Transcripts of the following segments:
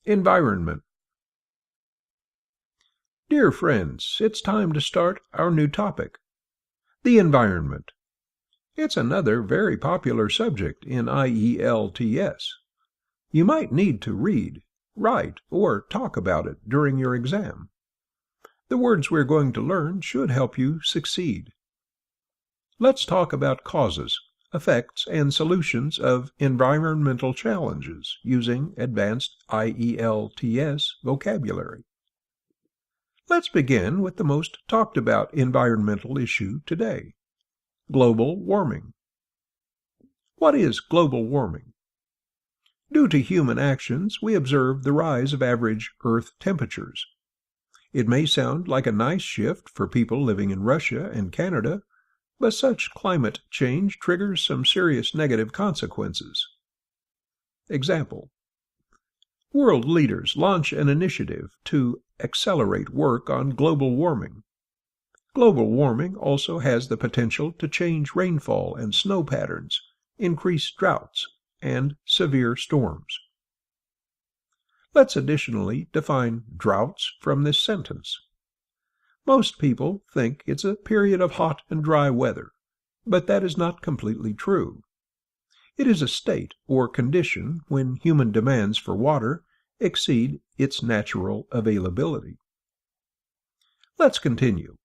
Environment. Dear friends, it's time to start our new topic, the environment. It's another very popular subject in IELTS. You might need to read, write, or talk about it during your exam. The words we're going to learn should help you succeed. Let's talk about causes, effects, and solutions of environmental challenges using advanced IELTS vocabulary. Let's begin with the most talked about environmental issue today, global warming. What is global warming? Due to human actions, we observe the rise of average Earth temperatures. It may sound like a nice shift for people living in Russia and Canada, but such climate change triggers some serious negative consequences. Example: world leaders launch an initiative to accelerate work on global warming. Global warming also has the potential to change rainfall and snow patterns, increase droughts, and severe storms. Let's additionally define droughts from this sentence. Most people think it's a period of hot and dry weather, but that is not completely true. It is a state or condition when human demands for water exceed its natural availability. Let's continue.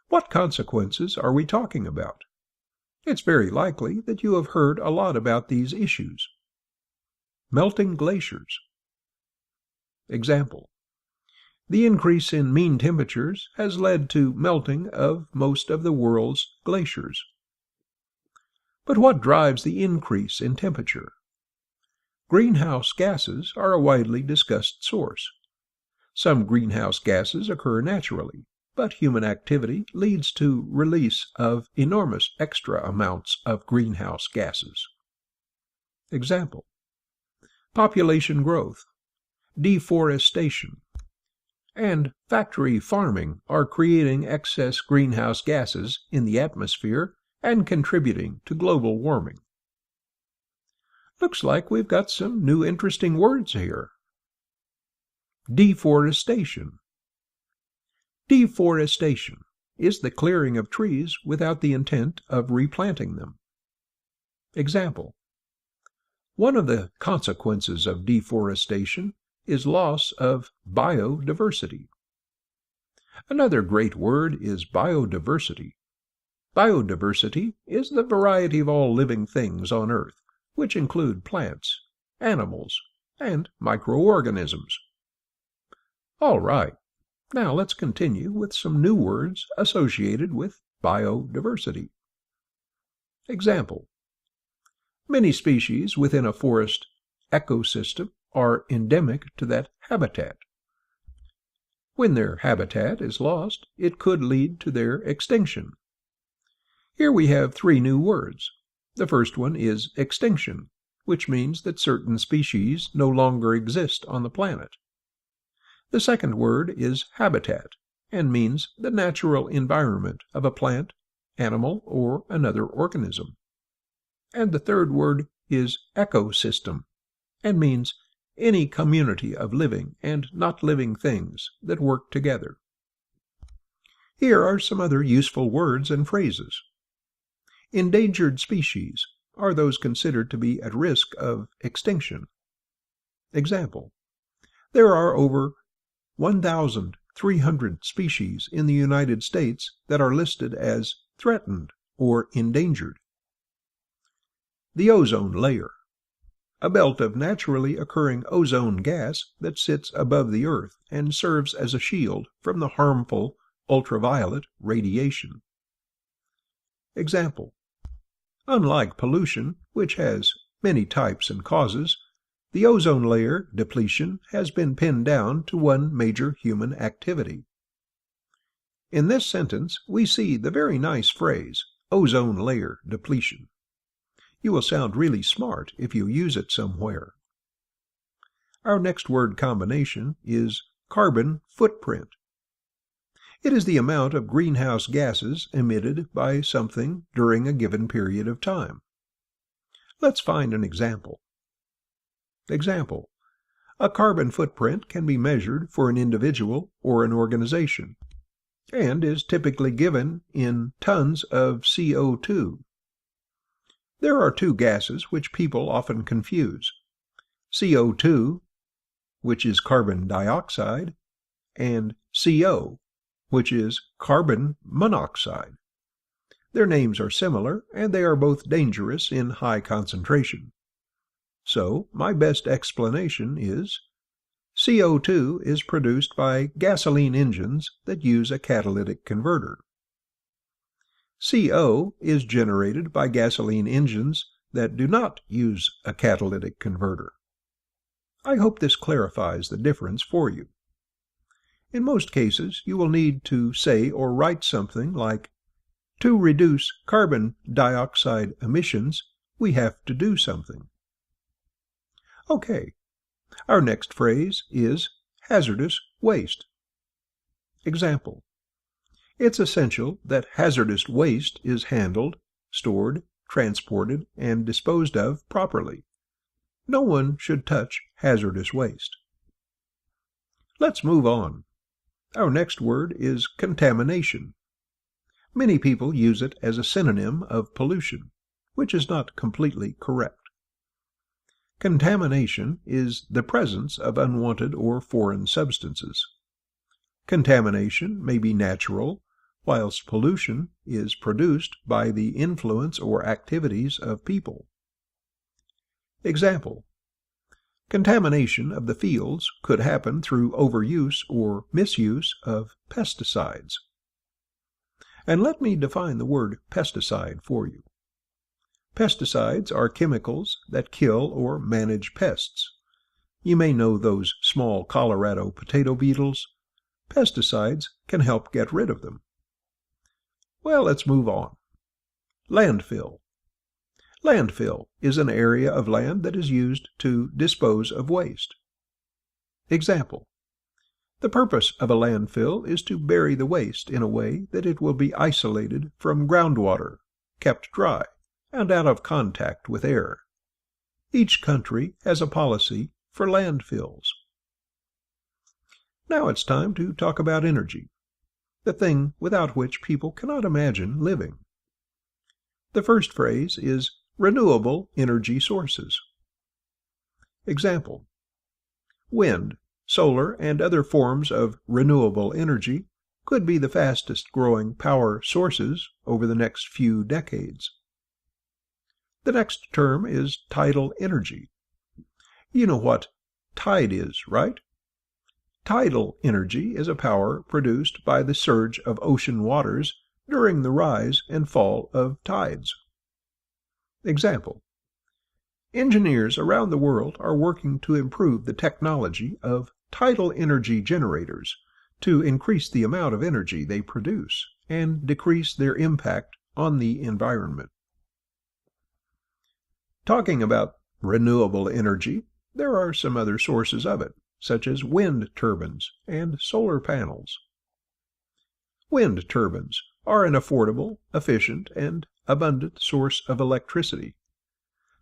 What consequences are we talking about? It's very likely that you have heard a lot about these issues. Melting glaciers. Example: the increase in mean temperatures has led to melting of most of the world's glaciers. But what drives the increase in temperature? Greenhouse gases are a widely discussed source. Some greenhouse gases occur naturally, but human activity leads to release of enormous extra amounts of greenhouse gases. Example: population growth, deforestation, and factory farming are creating excess greenhouse gases in the atmosphere and contributing to global warming. Looks like we've got some new interesting words here. Deforestation. Deforestation is the clearing of trees without the intent of replanting them. Example: one of the consequences of deforestation is loss of biodiversity. Another great word is biodiversity. Biodiversity is the variety of all living things on Earth, which include plants, animals, and microorganisms. All right, now let's continue with some new words associated with biodiversity. Example: many species within a forest ecosystem are endemic to that habitat. When their habitat is lost, it could lead to their extinction. Here we have three new words. The first one is extinction, which means that certain species no longer exist on the planet. The second word is habitat, and means the natural environment of a plant, animal, or another organism. And the third word is ecosystem, and means any community of living and not living things that work together. Here are some other useful words and phrases. Endangered species are those considered to be at risk of extinction. Example: there are over 1,300 species in the United States that are listed as threatened or endangered. The ozone layer, a belt of naturally occurring ozone gas that sits above the Earth and serves as a shield from the harmful ultraviolet radiation. Example: unlike pollution, which has many types and causes, the ozone layer depletion has been pinned down to one major human activity. In this sentence, we see the very nice phrase, ozone layer depletion. You will sound really smart if you use it somewhere. Our next word combination is carbon footprint. It is the amount of greenhouse gases emitted by something during a given period of time. Let's find an example. Example: A carbon footprint can be measured for an individual or an organization, and is typically given in tons of CO2. There are two gases which people often confuse: CO2, which is carbon dioxide, and CO, which is carbon monoxide. Their names are similar, and they are both dangerous in high concentration. So, my best explanation is CO2 is produced by gasoline engines that use a catalytic converter. CO is generated by gasoline engines that do not use a catalytic converter. I hope this clarifies the difference for you. In most cases, you will need to say or write something like, "To reduce carbon dioxide emissions, we have to do something." Okay, our next phrase is hazardous waste. Example: it's essential that hazardous waste is handled, stored, transported, and disposed of properly. No one should touch hazardous waste. Let's move on. Our next word is contamination. Many people use it as a synonym of pollution, which is not completely correct. Contamination is the presence of unwanted or foreign substances. Contamination may be natural, whilst pollution is produced by the influence or activities of people. Example: contamination of the fields could happen through overuse or misuse of pesticides. And let me define the word pesticide for you. Pesticides are chemicals that kill or manage pests. You may know those small Colorado potato beetles. Pesticides can help get rid of them. Well, let's move on. Landfill. Landfill is an area of land that is used to dispose of waste. Example: the purpose of a landfill is to bury the waste in a way that it will be isolated from groundwater, kept dry, and out of contact with air. Each country has a policy for landfills. Now it's time to talk about energy, the thing without which people cannot imagine living. The first phrase is renewable energy sources. Example: wind, solar, and other forms of renewable energy could be the fastest growing power sources over the next few decades. The next term is tidal energy. You know what tide is, right? Tidal energy is a power produced by the surge of ocean waters during the rise and fall of tides. Example: engineers around the world are working to improve the technology of tidal energy generators to increase the amount of energy they produce and decrease their impact on the environment. Talking about renewable energy, there are some other sources of it, such as wind turbines and solar panels. Wind turbines are an affordable, efficient, and abundant source of electricity.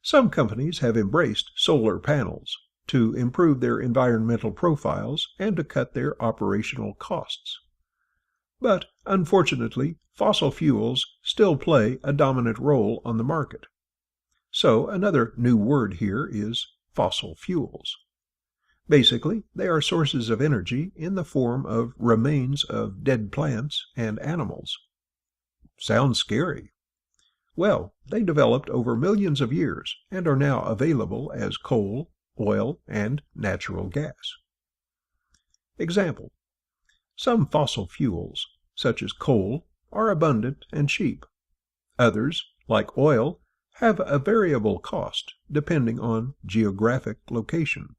Some companies have embraced solar panels to improve their environmental profiles and to cut their operational costs. But, unfortunately, fossil fuels still play a dominant role on the market. So another new word here is fossil fuels. Basically, they are sources of energy in the form of remains of dead plants and animals. Sounds scary. Well, they developed over millions of years and are now available as coal, oil, and natural gas. Example: some fossil fuels, such as coal, are abundant and cheap. Others, like oil, have a variable cost depending on geographic location.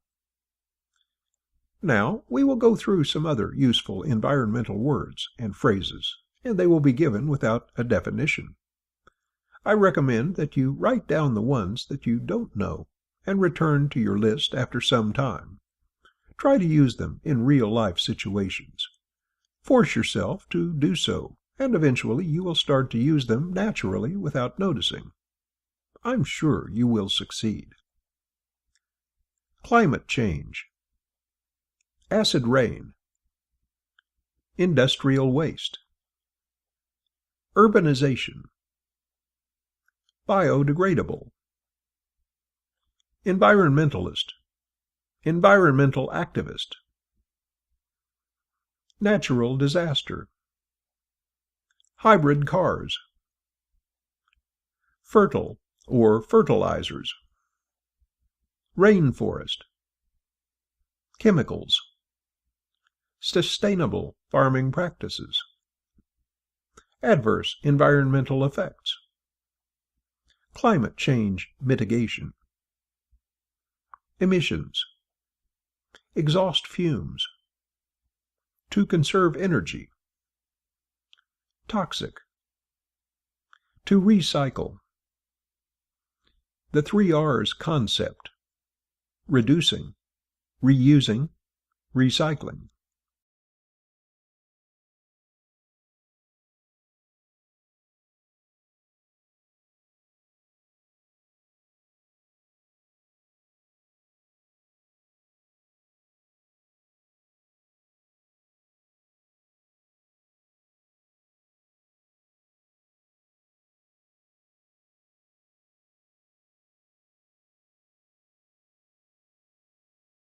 Now, we will go through some other useful environmental words and phrases, and they will be given without a definition. I recommend that you write down the ones that you don't know and return to your list after some time. Try to use them in real-life situations. Force yourself to do so, and eventually you will start to use them naturally without noticing. I'm sure you will succeed. Climate change. acid rain, industrial waste, urbanization, biodegradable, environmentalist, environmental activist, natural disaster, hybrid cars, fertile or fertilizers, rainforest, chemicals, sustainable farming practices, adverse environmental effects, climate change mitigation, emissions, exhaust fumes, to conserve energy, toxic, to recycle, the 3 R's concept, reducing, reusing, recycling.